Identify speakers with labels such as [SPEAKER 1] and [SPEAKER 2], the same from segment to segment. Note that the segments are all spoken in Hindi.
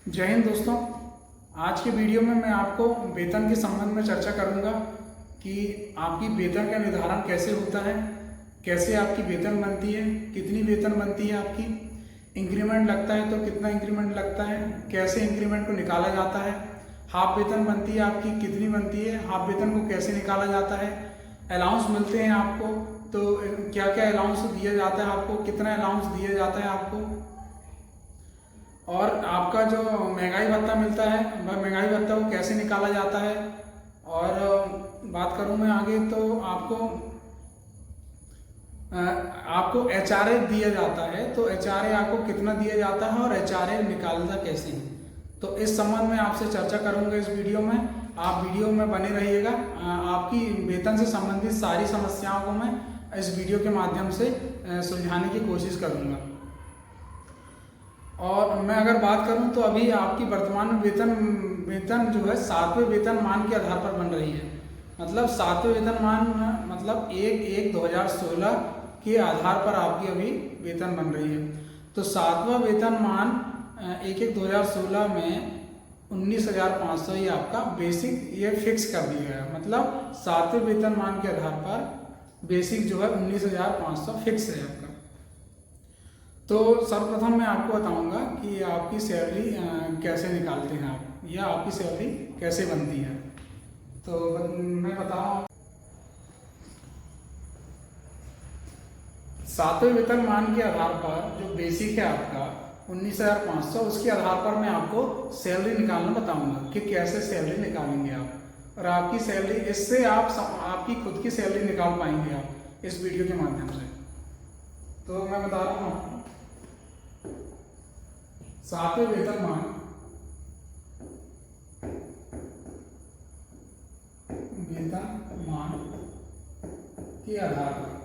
[SPEAKER 1] जय हिंद दोस्तों। आज के वीडियो में मैं आपको वेतन के संबंध में चर्चा करूंगा कि आपकी वेतन का निर्धारण कैसे होता है, कैसे आपकी वेतन बनती है, कितनी वेतन बनती है आपकी, इंक्रीमेंट लगता है तो कितना इंक्रीमेंट लगता है, कैसे इंक्रीमेंट को निकाला जाता है, हाफ वेतन बनती है आपकी कितनी बनती है, हाफ वेतन को कैसे निकाला जाता है, अलाउंस मिलते हैं आपको तो क्या क्या अलाउंस दिया जाता है आपको, कितना अलाउंस दिया जाता है आपको, और आपका जो महंगाई भत्ता मिलता है वह महंगाई भत्ता को कैसे निकाला जाता है। और बात करूं मैं आगे तो आपको एचआरए दिया जाता है, तो एचआरए आपको कितना दिया जाता है और एचआरए निकालता कैसे है, तो इस संबंध में आपसे चर्चा करूंगा इस वीडियो में। आप वीडियो में बने रहिएगा। आपकी वेतन से संबंधित सारी समस्याओं को मैं इस वीडियो के माध्यम से सुलझाने की कोशिश करूंगा। और मैं अगर बात करूं तो अभी आपकी वर्तमान में वेतन जो है 7वें वेतनमान के आधार पर बन रही है। मतलब 7वें वेतनमान मतलब 1/1/2016 के आधार पर आपकी अभी वेतन बन रही है। तो 7वां वेतनमान 1/1/2016 में 19,500 ये आपका बेसिक ये फिक्स कर दिया गया। मतलब 7वें वेतनमान के आधार पर बेसिक जो है 19,500 फिक्स है आपका। तो सर्वप्रथम मैं आपको बताऊंगा कि आपकी सैलरी कैसे निकालते हैं आप, या आपकी सैलरी कैसे बनती है। तो मैं बता रहा हूँ 7वें वेतनमान के आधार पर जो बेसिक है आपका 19,500, उसके आधार पर मैं आपको सैलरी निकालना बताऊंगा कि कैसे सैलरी निकालेंगे आप, और आपकी सैलरी इससे आपकी खुद की सैलरी निकाल पाएंगे आप इस वीडियो के माध्यम से। तो मैं बता रहा हूँ आपको 7वें वेतनमान के आधार पर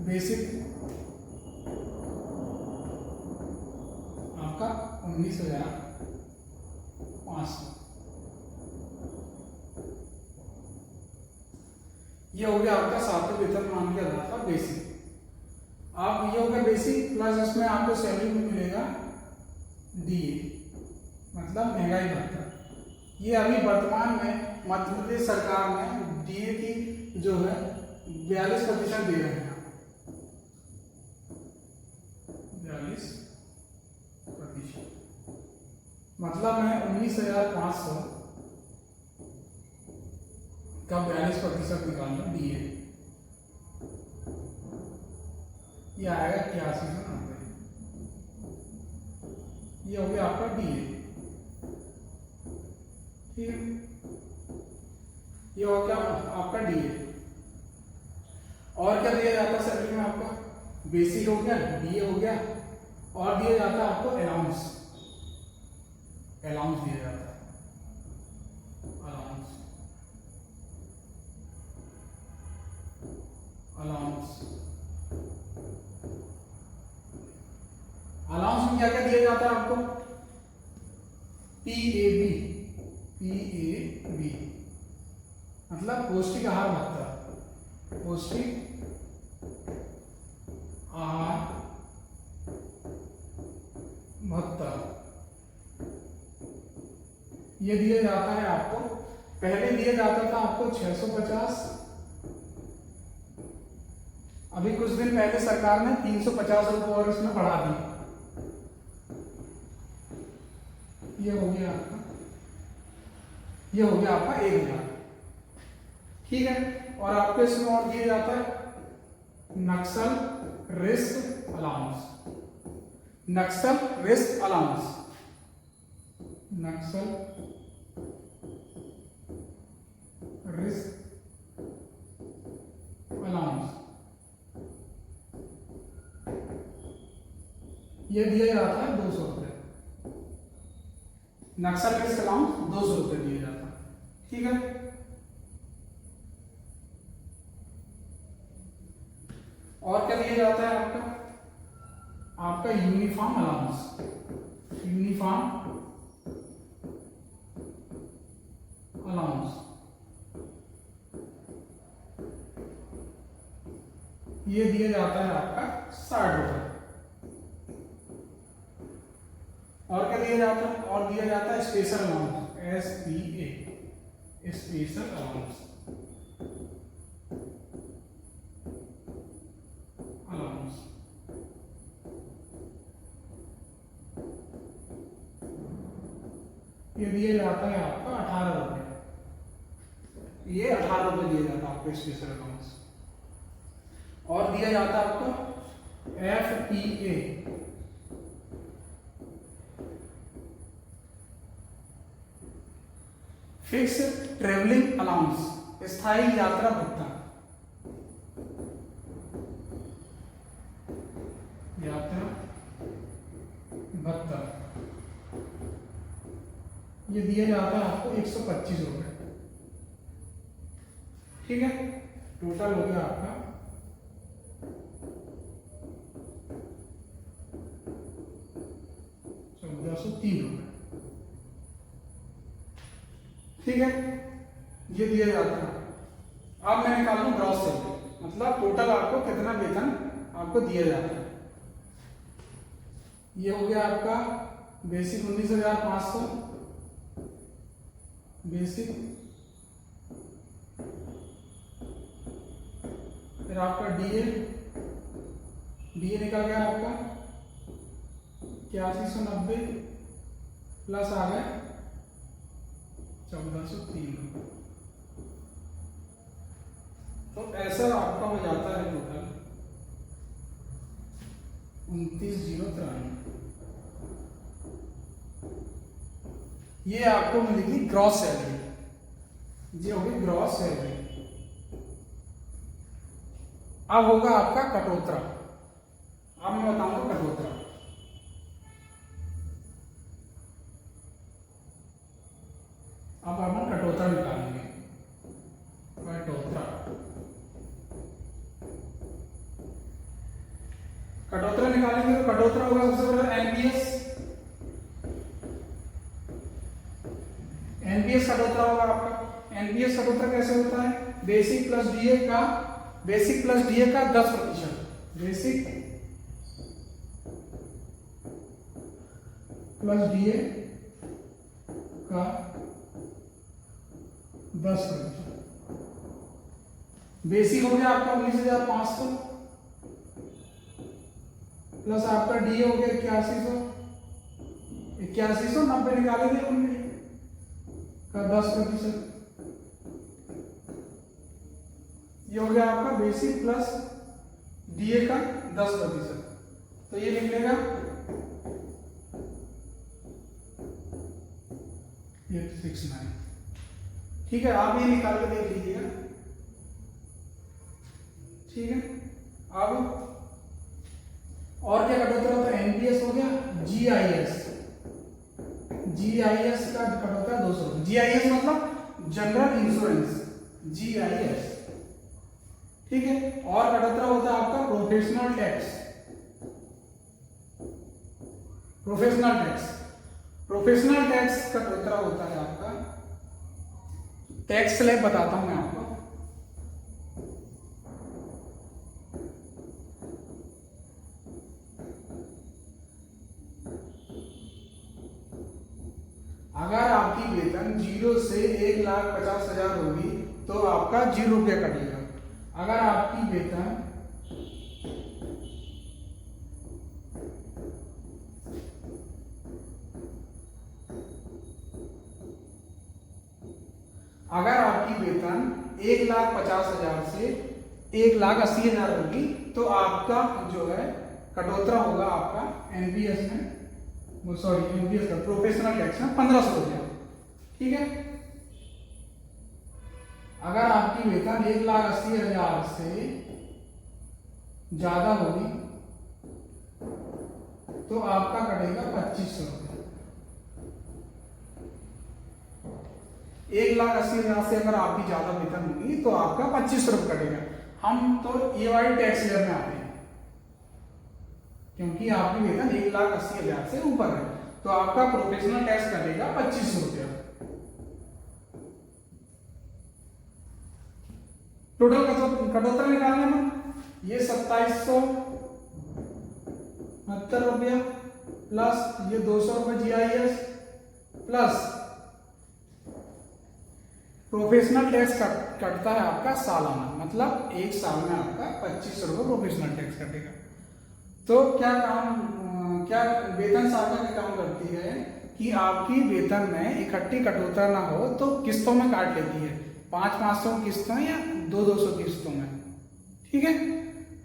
[SPEAKER 1] बेसिक आपका 19,500 ये हो गया आपका 7वें वेतनमान के आधार पर बेसिक। आप ये हो गया बेसिक प्लस इसमें आपको सैलरी में मिलेगा डीए मतलब महंगाई भत्ता। ये अभी वर्तमान में मध्य प्रदेश सरकार ने डीए की जो है 42% दे रहे हैं। 42% मतलब है 19,500 का 42% निकालना डीए, ये आएगा 8190। ये हो गया आपका डीए, ठीक है। ये हो गया आपका डीए। और क्या दिया जाता है सैलरी में आपका? बेसिक हो गया, डीए हो गया, और दिया जाता है आपको अलाउंस। अलाउंस दिया जाता है, अलाउंस अलाउंस अलाउंस में क्या क्या दिया जाता है आपको? पीएबी मतलब पौष्टिक आहार भत्ता। पौष्टिक आहार भत्ता ये दिया जाता है आपको। पहले दिया जाता था आपको 650, अभी कुछ दिन पहले सरकार ने 350 रुपये और इसमें बढ़ा दी। ये हो गया आपका 1,000, ठीक है। और आपको इसमें और दिया जाता है नक्सल रिस्क अलाउंस। नक्सल रिस्क अलाउंस, नक्सल रिस्क अलाउंस ये दिया जाता है 200 रुपये। नक्सल रिस्क अलाउंस 200 रुपये दिया जाता है, ठीक है। और क्या दिया जाता है आपका यूनिफॉर्म अलाउंस। यूनिफॉर्म अलाउंस ये दिया जाता है आपका 60 रुपये। और क्या दिया जाता है? और दिया जाता है special allowance, SPA, special allowance. ये दिया जाता है आपका 18 रुपये। ये 18 रुपये दिया जाता है आपको स्पेशल अलाउंस। और दिया जाता है आपको FPA, फिक्स ट्रेवलिंग अलाउंस, स्थायी यात्रा भत्ता। यात्रा भत्ता ये दिया जाता है आपको 125 रुपये। ठीक है, टोटल हो गया आपका 1403 रुपये। ठीक है, ये दिया जाता है। अब मैं निकाल लूँ ग्रॉस सैलरी, मतलब टोटल आपको कितना वेतन आपको दिया जाता है। ये हो गया आपका बेसिक 19,500, बेसिक, फिर आपका डीए निकल गया आपका 8190 प्लस आ गया 1403। तो ऐसा आपका हो जाता है टोटल 29,093। ये आपको मिलेगी ग्रॉस सैलरी, ये होगी ग्रॉस सैलरी। अब होगा आपका कटौतरा। अब मैं बताऊंगा कटौतरा। अब हम कटौतरा निकालेंगे। कटौतरा निकालेंगे तो कटौतरा होगा सबसे पहले एनपीएस कटौतरा होगा आपका। एनपीएस कटौतरा कैसे होता है? बेसिक प्लस डीए का 10%, बेसिक प्लस डीए का 10%। बेसिक हो गया आपका 19,500 प्लस आपका डीए हो गया 8190 निकालेंगे हमने का 10%। ये हो गया आपका बेसिक प्लस डीए का 10%। तो ये निकलेगा 869। ठीक है, आप ये निकाल के देख लीजिएगा। ठीक है, अब और क्या कटौता होता है? एनपीएस हो गया, जीआईएस का कटौता 200। जीआईएस मतलब जनरल इंश्योरेंस, जीआईएस। ठीक है, और कटौता होता है आपका प्रोफेशनल टैक्स। प्रोफेशनल टैक्स कटौता होता है आपका, टैक्स स्लैब बताता हूं मैं आपको। अगर आपकी वेतन 0 से 1,50,000 होगी तो आपका 0 रुपया कटेगा। अगर आपकी वेतन अगर आपकी वेतन 1,50,000 से 1,80,000 होगी तो आपका जो है कटौता होगा आपका एनपीएस में, एनपीएस का प्रोफेशनल टैक्स में 1,500 रुपया। ठीक है, अगर आपकी वेतन 1,80,000 से ज्यादा होगी तो आपका कटेगा 2,500 रुपया। 1,80,000 से अगर आपकी ज्यादा वेतन होगी तो आपका 2,500 रुपया कटेगा। हम तो ये वाली टैक्स लेयर में आते हैं क्योंकि आपकी वेतन 1,80,000 से ऊपर है, तो आपका प्रोफेशनल टैक्स कटेगा 2,500 रुपया। टोटल कटौता निकालने में ये 2,700 ₹69 प्लस ये ₹200 GIS प्लस प्रोफेशनल टैक्स कटता है आपका सालाना, मतलब एक साल में आपका ₹2500 प्रोफेशनल टैक्स कटेगा। तो क्या वेतन शाखा का काम करती है कि आपकी वेतन में इकट्ठी कटौती ना हो तो किस्तों में काट लेती है, 500 किस्तों या 200 किस्तों में, ठीक है।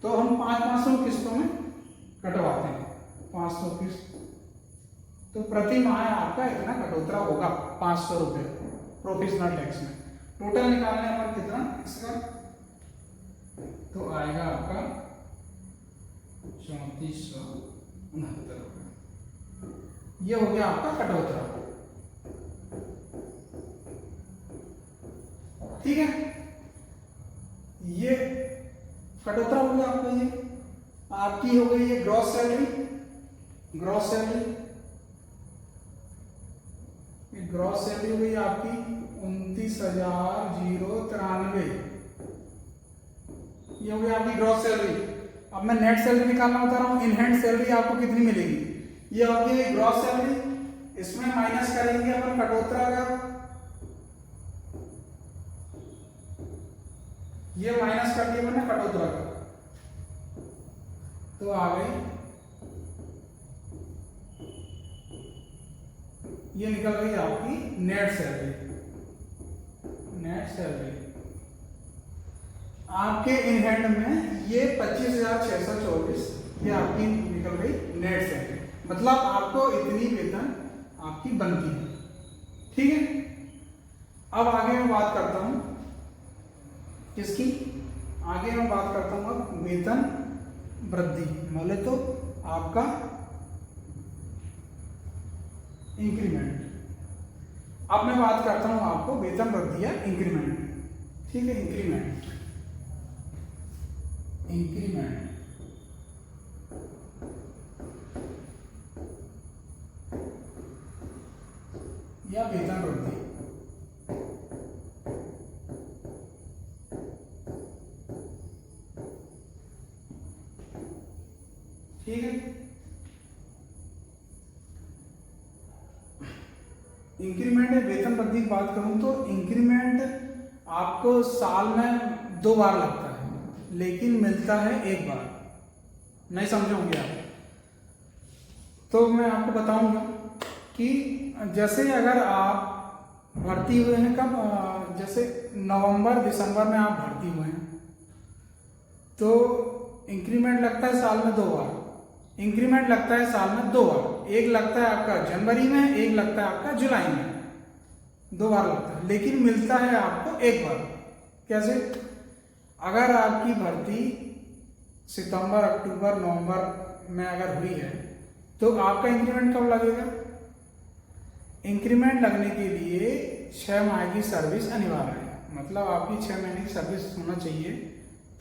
[SPEAKER 1] तो हम 500 किस्तों में कटवाते हैं, 500 किस्त, तो प्रति माह आपका इतना कटौती होगा ₹500 प्रोफेशनल टैक्स में। टोटल निकालने पर कितना इसका, तो आएगा आपका 3469 रुपये। ये हो गया आपका कटौती, ठीक है। ये कटौती हो गया आपका, ये आपकी हो गई ये ग्रॉस सैलरी। ग्रॉस सैलरी हो गई आपकी 29,093। ये हो गई आपकी ग्रॉस सैलरी। अब मैं नेट सैलरी निकालना बता रहा हूँ। इन हैंड सैलरी आपको कितनी मिलेगी, ये होगी ग्रॉस सैलरी, इसमें माइनस करेंगे अपन कटौती का, ये माइनस कर दिया मैंने कटौती का, तो आ गई, ये निकल गई आपकी नेट सैलरी। नेट सैलरी आपके इन हैंड में ये 25,624, ये आपकी निकल गई नेट सैलरी, मतलब आपको इतनी वेतन आपकी बनती है, ठीक है। अब आगे मैं बात करता हूं किसकी, आगे मैं बात करता हूं अब वेतन वृद्धि, बोले तो आपका इंक्रीमेंट। अब मैं बात करता हूं आपको वेतन वृद्धि या इंक्रीमेंट, ठीक है। इंक्रीमेंट या वेतन वृद्धि, ठीक है। इंक्रीमेंट या वेतन वृद्धि की बात करूं तो इंक्रीमेंट आपको साल में 2 बार लगता है, लेकिन मिलता है 1 बार। नहीं समझोगे आप, तो मैं आपको बताऊंगा कि जैसे अगर आप भर्ती हुए हैं कब, जैसे नवंबर दिसंबर में आप भर्ती हुए हैं, तो इंक्रीमेंट लगता है साल में 2 बार। इंक्रीमेंट लगता है साल में 2 बार, एक लगता है आपका जनवरी में, एक लगता है आपका जुलाई में, 2 बार लगता है, लेकिन मिलता है आपको 1 बार। कैसे, अगर आपकी भर्ती सितंबर, अक्टूबर, नवंबर में अगर हुई है तो आपका इंक्रीमेंट कब लगेगा, इंक्रीमेंट लगने के लिए 6 माह की सर्विस अनिवार्य है, मतलब आपकी 6 महीने की सर्विस होना चाहिए,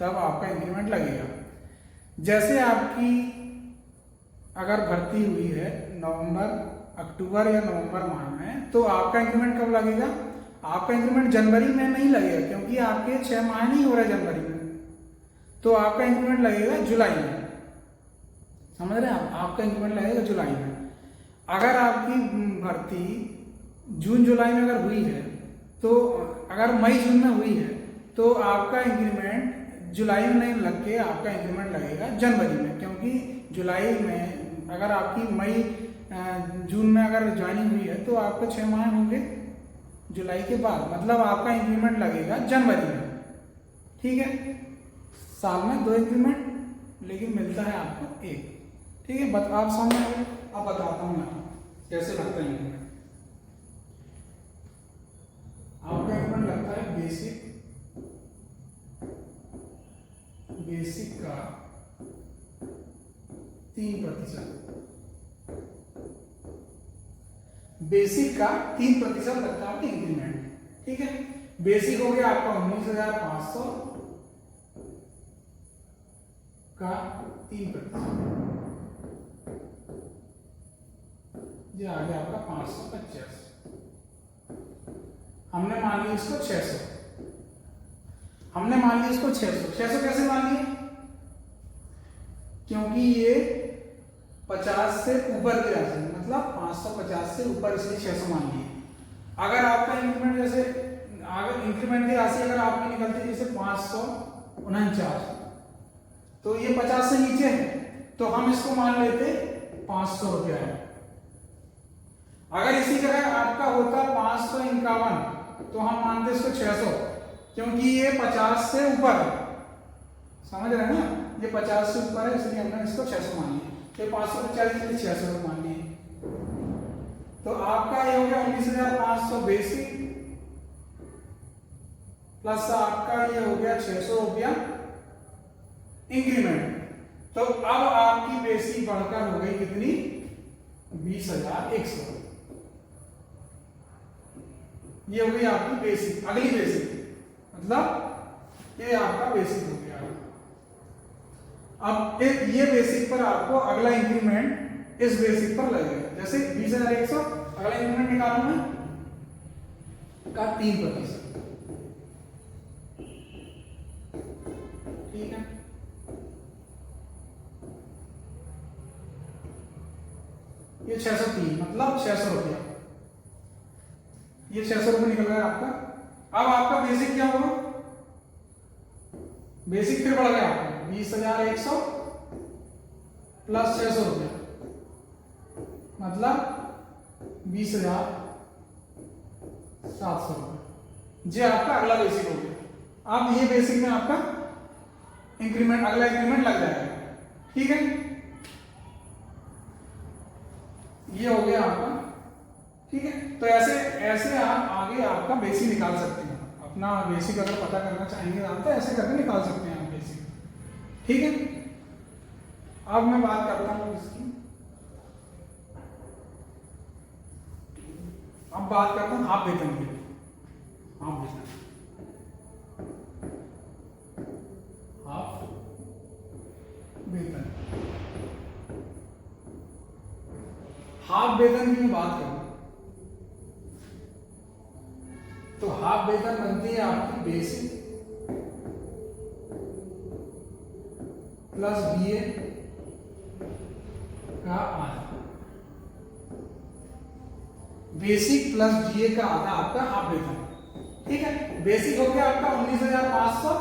[SPEAKER 1] तब आपका इंक्रीमेंट लगेगा। जैसे आपकी अगर भर्ती हुई है नवंबर, अक्टूबर या नवंबर माह में, तो आपका इंक्रीमेंट कब लगेगा, आपका इंक्रीमेंट जनवरी में नहीं लगेगा, क्योंकि आपके 6 माह नहीं हो रहे जनवरी में, तो आपका इंक्रीमेंट लगेगा जुलाई में। समझ रहे हैं आप, आपका इंक्रीमेंट लगेगा जुलाई में। अगर आपकी भर्ती जून जुलाई में अगर हुई है, तो अगर मई जून में हुई है, तो आपका इंक्रीमेंट जुलाई में नहीं लग के आपका इंक्रीमेंट लगेगा जनवरी में, क्योंकि जुलाई में अगर आपकी मई जून में अगर ज्वाइनिंग हुई है तो आपको 6 माह होंगे जुलाई के बाद, मतलब आपका इंक्रीमेंट लगेगा जनवरी में, ठीक है। साल में 2 इंक्रीमेंट, लेकिन मिलता है आपको 1, ठीक है। आप समझ आए, अब बताता हूँ मैं कैसे लगता है इंक्रीमेंट। आपका इंक्रीमेंट लगता है बेसिक का 3%, बेसिक का 3% लगता है आपका इंक्रीमेंट, ठीक है। बेसिक हो गया आपका 19,500 का 3%, ये आ गया आपका 550। हमने मान लिया इसको 600, हमने मान लिया इसको 600 कैसे मान लिया, क्योंकि ये 50 से ऊपर की राशि, मतलब 550 से ऊपर, इसलिए 600 मान लिए। अगर आपका इंक्रीमेंट जैसे अगर इंक्रीमेंट की राशि अगर आपकी निकलती है जैसे 549, तो ये 50 से नीचे है तो हम इसको मान लेते 500 रुपया है। अगर इसी जगह आपका होता 551 तो हम मानते इसको 600, क्योंकि ये 50 से ऊपर है, समझ रहे हैं ना, ये 50 से ऊपर है इसलिए हमने इसको 600 मान लिया। तो 550 इसलिए 600 मान लिए। तो आपका ये हो गया 19,500 बेसिक, प्लस आपका ये हो गया 600 रुपया इंक्रीमेंट। तो अब आपकी बेसिक बढ़कर हो गई कितनी, 20,100। ये हो गई आपकी बेसिक, अगली बेसिक, मतलब ये आपका बेसिक हो गया। अब ये बेसिक पर आपको अगला इंक्रीमेंट इस बेसिक पर लगेगा। जैसे 20,100, अगला इंक्रीमेंट निकालू मैं का 3%, ठीक है। ये 603 मतलब 600 रुपया, ये 600 रुपये निकल गया आपका। अब आपका बेसिक क्या होगा, बेसिक फिर बढ़ गया आपका 20,100 प्लस 600 रुपया, मतलब 20,700 रुपये। ये आपका अगला बेसिक हो गया। अब ये बेसिक में आपका इंक्रीमेंट, अगला इंक्रीमेंट लग जाएगा, ठीक है। ये हो गया आपका, ठीक है। तो ऐसे आप आगे आपका बेसिक निकाल सकते हैं। अपना बेसिक अगर पता करना चाहेंगे आप तो ऐसे करके निकाल सकते हैं आप बेसिक, ठीक है। अब मैं बात करता हूँ इसकी, अब बात करता हूँ हाफ वेतन की। हाफ वेतन, हाफ वेतन, हाफ वेतन की मैं बात करूं तो हाफ वेतन बनती है आपकी बेसिक प्लस बीए का आधा। बेसिक प्लस बीए का आधा आपका हाफ वेतन, ठीक है। बेसिक हो गया आपका 19,500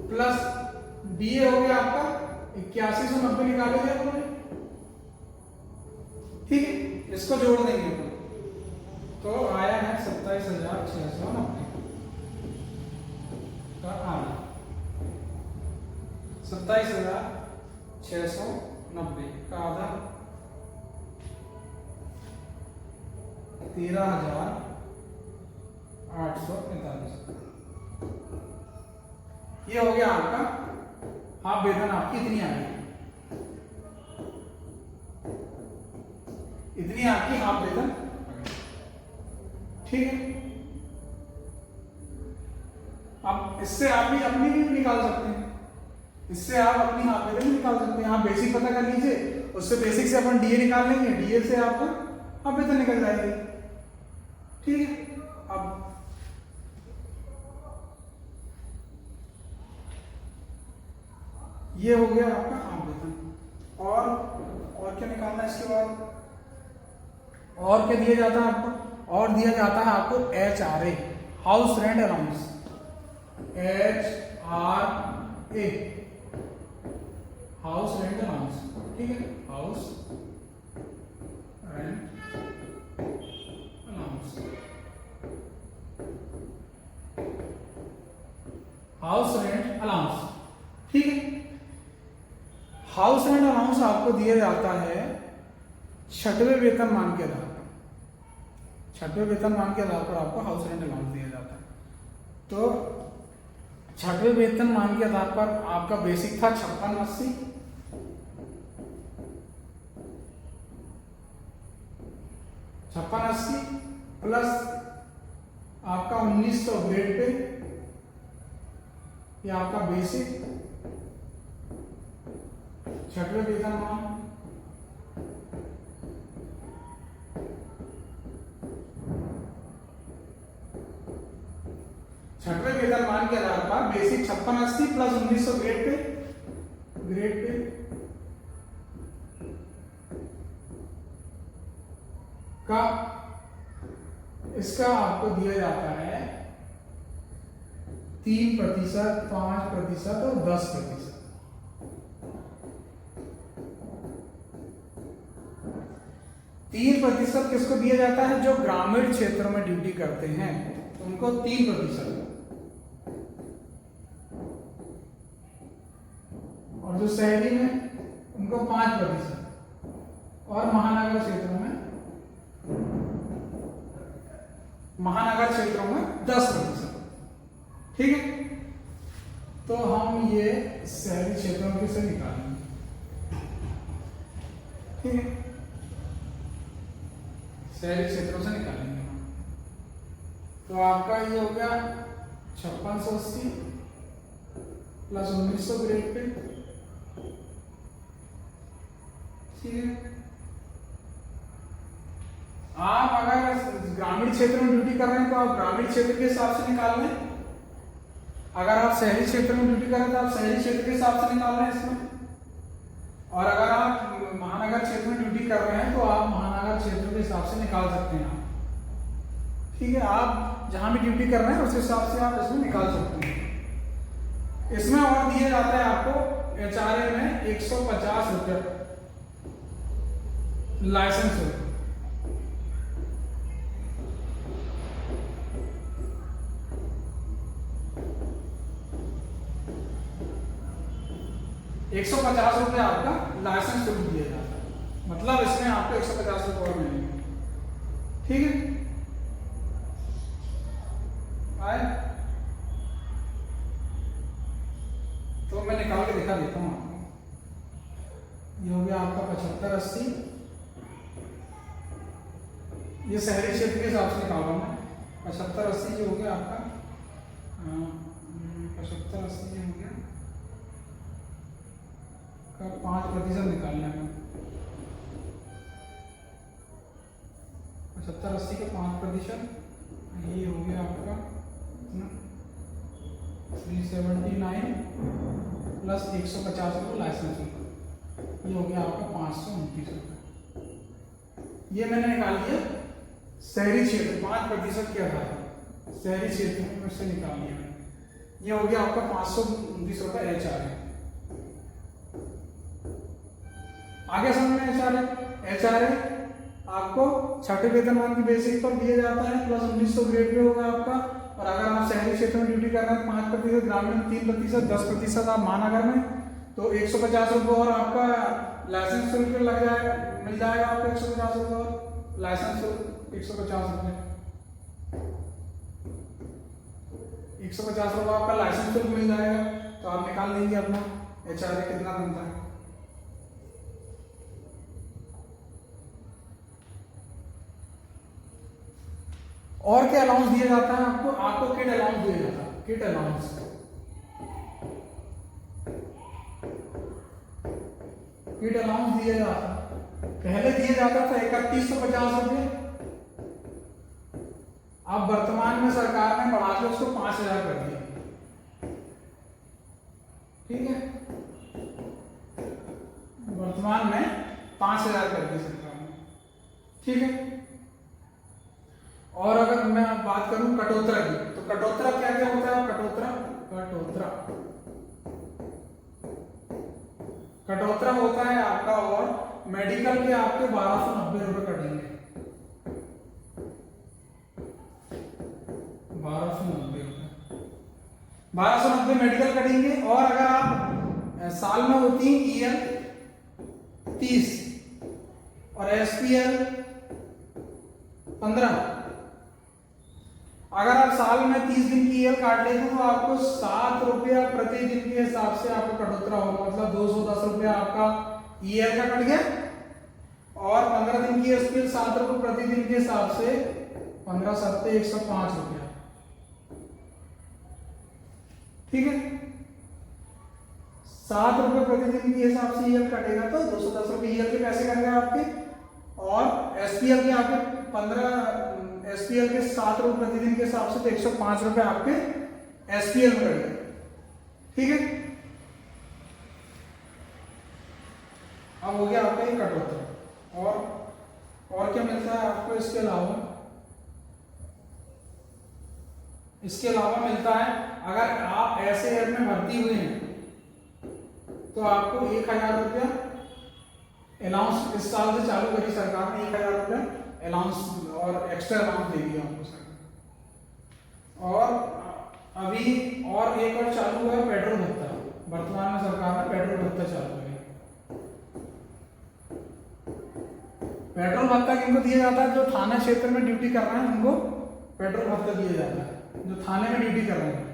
[SPEAKER 1] प्लस बीए हो गया आपका 8190 निकाले थे आपने, ठीक है। इसको जोड़ देंगे तो आया है 27,690 का आधा, 27,690 का आधा 13,845। ये हो गया आपका हाफ वेतन, आपकी इतनी आ गई, इतनी आपकी हाफ वेतन, ठीक है। अब इससे आप भी अपनी भी निकाल सकते हैं, इससे आप अपनी हाफ वेतन भी निकाल सकते हैं। आप बेसिक पता कर लीजिए, उससे बेसिक से अपन डीए निकाल लेंगे, डीए से आपका हाफ वेतन निकल जाएगी, ठीक है। अब ये हो गया आपका हाफ वेतन। और क्या निकालना है इसके बाद, और क्या दिया जाता है आपको, और दिया जाता है आपको HRA, house rent allowance, HRA, house rent allowance, ठीक है। House rent allowance, house rent allowance, ठीक है। हाउस रेंट अलाउंस आपको दिया जाता है 6वें वेतन मान के आधार पर, 6वें वेतन मान के आधार पर आपको हाउस रेंट अलाउंस दिया जाता है। तो 6वें वेतन मान के आधार पर आपका बेसिक था 5680, 5680 प्लस आपका 1900 ग्रेड पे, ये आपका बेसिक 6वें वेतन मान, छठवें वेतन मान के आधार पर बेसिक 5680 प्लस 1900 ग्रेड पे का इसका आपको दिया जाता है 3%, 5% और 10%। 3% किसको दिया जाता है? जो ग्रामीण क्षेत्रों में ड्यूटी करते हैं उनको 3%, और जो शहरी में उनको 5%, और महानगर क्षेत्रों में 10%। ठीक है, तो हम ये शहरी क्षेत्रों के से निकालेंगे। ठीक है, शहरी क्षेत्रों से निकालेंगे हम। तो आपका ये हो गया 5680 प्लस 1900 ग्रेड पे। ठीक है, आप अगर ग्रामीण क्षेत्र में ड्यूटी कर रहे हैं तो आप ग्रामीण क्षेत्र के हिसाब से निकाल लें। अगर आप शहरी क्षेत्र में ड्यूटी कर रहे हैं तो आप शहरी क्षेत्र के हिसाब से निकाल रहे हैं इसमें। और अगर आप महानगर क्षेत्र में ड्यूटी कर रहे हैं तो आप महानगर क्षेत्र के हिसाब से निकाल सकते हैं। ठीक है, आप जहां भी ड्यूटी कर रहे हैं उस हिसाब से आप इसमें निकाल सकते हैं। इसमें और दिया जाता है आपको HRA में 150 रुपये लाइसेंस हो। ₹150 आपका लाइसेंस शुल्क दिया जाता है, मतलब इसमें आपको 150 रुपये और मिलेंगे। ठीक है, आए तो मैं निकाल के दिखा देता हूँ आपको। ये हो गया आपका 7580, ये शहरी क्षेत्र के हिसाब से निकाल रहा हूँ मैं। 7580 जो हो गया आपका 7580 हो गया का 5% निकालना है। 7580 का 5%, ये हो गया आपका 379 प्लस 150 रुपये लाइसेंस शुल्क, ये हो गया आपका 529 रुपये। ये मैंने निकाल लिया शहरी क्षेत्र 5% के आधार पर, शहरी क्षेत्र में से निकाल लिया मैंने। ये हो गया आपका 529 रुपये HRA। आगे समझना HRA आपको छठे वेतनमान की बेसिस पर दिया जाता है, प्लस 1900 ग्रेड पे होगा आपका। और अगर आप शहरी क्षेत्र में ड्यूटी कर रहे हैं 5%, ग्रामीण में 3%, 10% आप महानगर में, तो 150 रुपये और आपका लाइसेंस शुल्क लग जाएगा, मिल जाएगा आपको 150 रुपये और लाइसेंस शुल्क 150 रुपये। 150 रुपये आपका लाइसेंस शुल्क मिल जाएगा, तो आप निकाल लेंगे अपना HRA कितना बनता है। और क्या अलाउंस दिया जाता है आपको? आपको किट अलाउंस दिया जाता है। किट अलाउंस, किट अलाउंस दिया जाता है। पहले दिया जाता था 3150 रुपये, अब वर्तमान में सरकार ने बढ़ा के उसको 5000 कर दिया। ठीक है, वर्तमान में 5000 कर दी सरकार ने। ठीक है, और अगर मैं बात करूं कटौतरा की, तो कटौतरा क्या क्या होता है? कटौतरा होता है आपका, और मेडिकल के आपके 1290 रुपये कटेंगे। 1290 मेडिकल कटेंगे। और अगर आप साल में होती है EL 30 और SPL 15, अगर आप साल में 30 दिन की EL काट लेते हो तो आपको 7 रुपया प्रति दिन के हिसाब से आपको कटौतरा होगा, मतलब 210 रुपया आपका EL का कट गया। और 15 दिन की SPL 7 रुपये प्रति दिन के हिसाब से 15 सत्ते 105 रुपया। ठीक है, 7 रुपये प्रति दिन के हिसाब से EL कटेगा तो 210 रुपये EL के पैसे कट गए आपके, और SPL के आपके 15 SPL के 7 रुपये प्रति दिन के हिसाब से तो 105 रुपये आपके SPL में कट गए। ठीक है, अब हो गया आपका ये कटौती। और और क्या मिलता है आपको इसके अलावा? इसके अलावा मिलता है, अगर आप ऐसे ऐप में भर्ती हुए हैं तो आपको 1000 रुपया अलाउंस इस साल से चालू करी सरकार ने, 1000 रुपया अलाउंस और एक्स्ट्रा अलाउंस देगी आपको सरकार। और अभी और एक और चालू हुआ है पेट्रोल भत्ता, वर्तमान में सरकार ने पेट्रोल भत्ता चालू किया। पेट्रोल भत्ता किनको दिया जाता है? जो थाना क्षेत्र में ड्यूटी कर रहे हैं उनको पेट्रोल भत्ता दिया जाता है, जो थाने में ड्यूटी कर रहे हैं।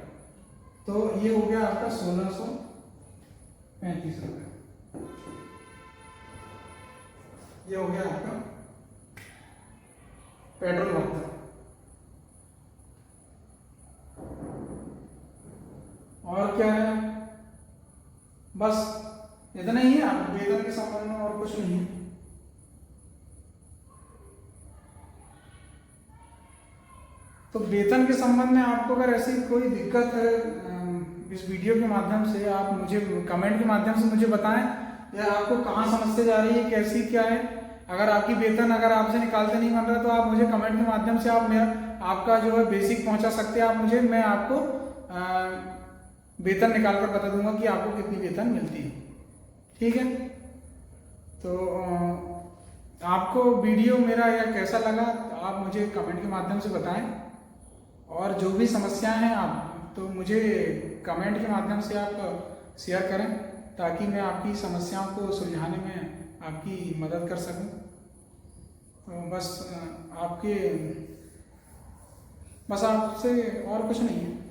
[SPEAKER 1] तो ये हो गया आपका 1635 रुपये, ये हो गया आपका पेट्रोल भत्ता। और क्या है? बस इतना ही है, आप वेतन के संबंध में और कुछ नहीं है। तो वेतन के संबंध में आपको अगर ऐसी कोई दिक्कत है इस वीडियो के माध्यम से आप मुझे कमेंट के माध्यम से मुझे बताएं, या आपको कहाँ समस्या जा रही है, कैसी क्या है। अगर आपकी वेतन अगर आपसे निकालते नहीं बन रहा तो आप मुझे कमेंट के माध्यम से आप मेरा आपका जो है बेसिक पहुंचा सकते हैं आप मुझे, मैं आपको वेतन निकाल कर बता दूंगा कि आपको कितनी वेतन मिलती है। ठीक है, तो आपको वीडियो मेरा यह कैसा लगा आप मुझे कमेंट के माध्यम से बताएं, और जो भी समस्याएं हैं आप तो मुझे कमेंट के माध्यम से आप शेयर करें, ताकि मैं आपकी समस्याओं को सुलझाने में आपकी मदद कर सकूं। तो बस आपसे और कुछ नहीं है।